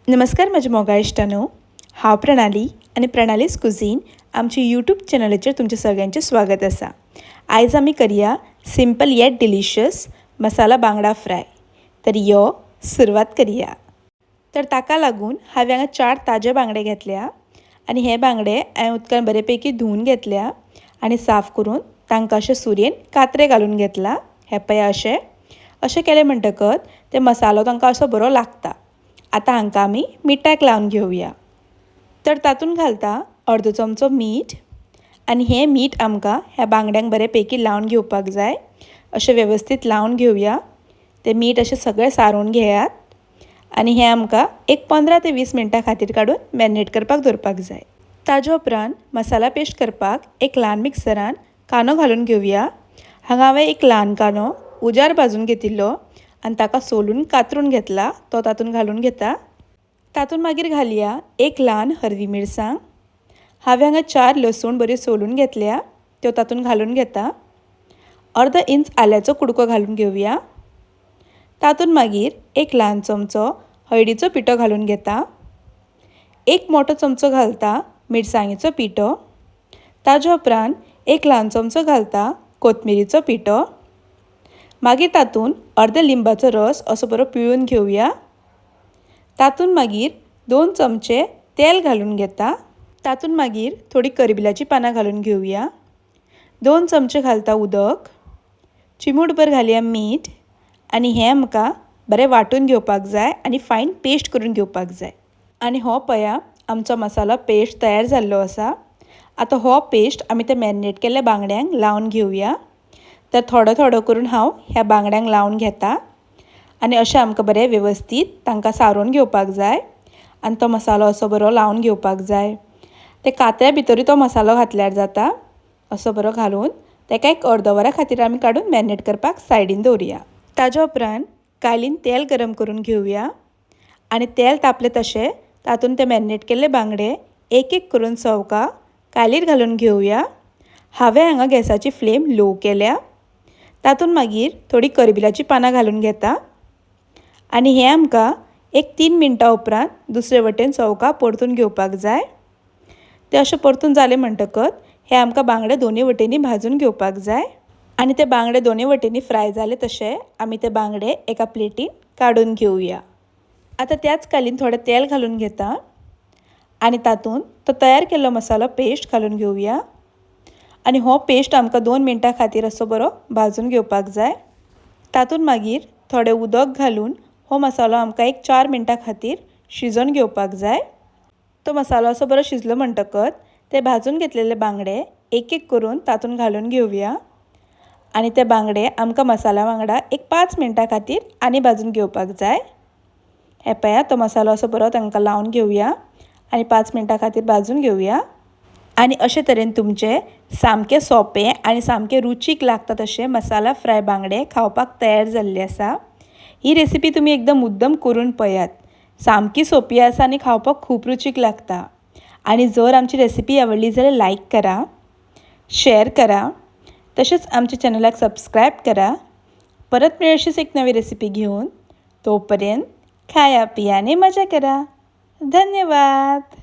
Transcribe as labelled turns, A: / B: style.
A: नमस्कार माझ्या मोगा इश्टांनो, हांव प्रणाली आनी प्रणालीज कुझीन आमच्या यूट्यूब चॅनलाचेर तुमचे सगळ्यांचे स्वागत आसा। आयज आमी करया सिंपल येट डिलिशियस मसाला बांगडा फ्राय। तर यो सुरवात करया। तर ताका लागून हांवें हांगा 4 ताजे बांगडे घेतल्या आनी हे बांगडे हांवें उदकान बरेपैकी धुवन घेतल्या आनी साफ करून तांकां अशे सुरयेन कात्रे घालून घेतला। हे पळया अशें केलें म्हणटकच ते मसालो तांकां असो बरो लागता। आता हांकां आमी मिठाक लावन घेवया। तर तातूंत घालता अर्दो चमचो मीठ आनी हे मीठ आमकां ह्या बांगड्यांक बरेपैकी लावन घेवपाक जाय। अशें वेवस्थीत लावन घेवया। ते मीठ अशें सगळें सारून घेयात आनी हे आमकां एक 15 ते 20 मिनटां खातीर काडून मॅरिनेट करपाक दवरपाक जाय। ताजे उपरांत मसाला पेस्ट करपाक एक ल्हान मिक्सरान कांदो घालून घेवया। हांगा हांवें एक ल्हान कांदो उजार भाजून घेतिल्लो आनी ताका सोलून कातरून घेतला, तो तातूंत घालून घेता। तातूंत मागीर घालया एक ल्हान हरवी मिरसांग। हांवें हांगा 4 लसूण बऱ्यो सोलून घेतल्या, त्यो तातूंत घालून घेता। अर्द इंच आल्याचो कुडको घालून घेवया। तातूंत मागीर एक ल्हान चमचो हळदीचो पिठो घालून घेता। एक मोठो चमचो घालता मिरसांगेचो पिठो। ताजे उपरांत एक ल्हान चमचो घालता कोथमिरीचो पिठो। मागीर तातूंत अर्द लिंबाचो रस असो बरो पिळून घेवया। तातूंत मागीर 2 चमचे तेल घालून घेता। तातूंत मागीर थोडी करबिलाची पानां घालून घेवया। 2 चमचे घालता उदक, चिमूटभर घालया मीठ आनी हें आमकां बरें वांटून घेवपाक जाय आनी फायन पेस्ट करून घेवपाक जाय। आनी हो पळया आमचो मसाला पेस्ट तयार जाल्लो आसा। आतां हो पेस्ट आमी त्या मॅरिनेट केल्ल्या बांगड्यांक लावन घेवया। तर थोडो थोडो करून हांव ह्या बांगड्यांक लावन घेता आनी अशें आमकां बरें वेवस्थीत तांकां सारोन घेवपाक जाय आनी तो मसालो असो बरो लावन घेवपाक जाय। ते कात्या भितरूय तो मसालो घातल्यार जाता। असो बरो घालून ताका एक अर्द वरा खातीर आमी काडून मॅरिनेट करपाक सायडीन दवरया। ताजे उपरांत कायलीन तेल गरम करून घेवया आनी तेल तापलें तशें तातूंत ते मॅरिनेट केल्ले बांगडे एक एक करून सवका कायलीर घालून घेवया। हांवें हांगा गॅसाची फ्लेम लो केल्या। तातूंत मागीर थोडी करबिलाची पानां घालून घेता आनी हें आमकां एक 3 मिनटां उपरांत दुसरे वटेन सवका परतून घेवपाक जाय। ते अशें परतून जालें म्हणटकच हे आमकां बांगडे दोनूय वटेनी भाजून घेवपाक जाय आनी ते बांगडे दोनूय वटेनी फ्राय जाले तशें आमी ते बांगडे एका प्लेटीन काडून घेवया। आतां त्याच कायलीन थोडें तेल घालून घेता आनी तातूंत तो तयार केल्लो मसालो पेस्ट घालून घेवया आनी हो पेस्ट आमकां 2 मिनटां खातीर असो बरो भाजून घेवपाक जाय। तातूंत मागीर थोडें उदक घालून हो मसालो आमकां एक 4 मिनटां खातीर शिजोवन घेवपाक जाय। तो मसालो असो बरो शिजलो म्हणटकच ते भाजून घेतलेले बांगडे एक एक करून तातूंत घालून घेवया आनी ते बांगडे आमकां मसाला वांगडा एक 5 मिनटां खातीर आनी भाजून घेवपाक जाय। हे पळया तो मसालो असो बरो तांकां लावन घेवया आनी 5 मिनटां खातीर भाजून घेवया आनी अशे तरेन तुमचे सामकें सोंपें आनी सामकें रुचीक लागता तशें मसाला फ्राय बांगडे खावपाक तयार जाल्ले आसा। ही रेसिपी तुमी एकदम मुद्दम करून पळयात। सामकी सोंपी आसा आनी खावपाक खूब रुचीक लागता। आनी जर आमची रेसिपी आवडली जाल्यार लायक करा, शेअर करा, तशेंच आमच्या चॅनलाक सबस्क्रायब करा। परत मेळ अशीच एक नवी रेसिपी घेवन। तोपर्यंत खाया पिया आनी मजा करा। धन्यवाद।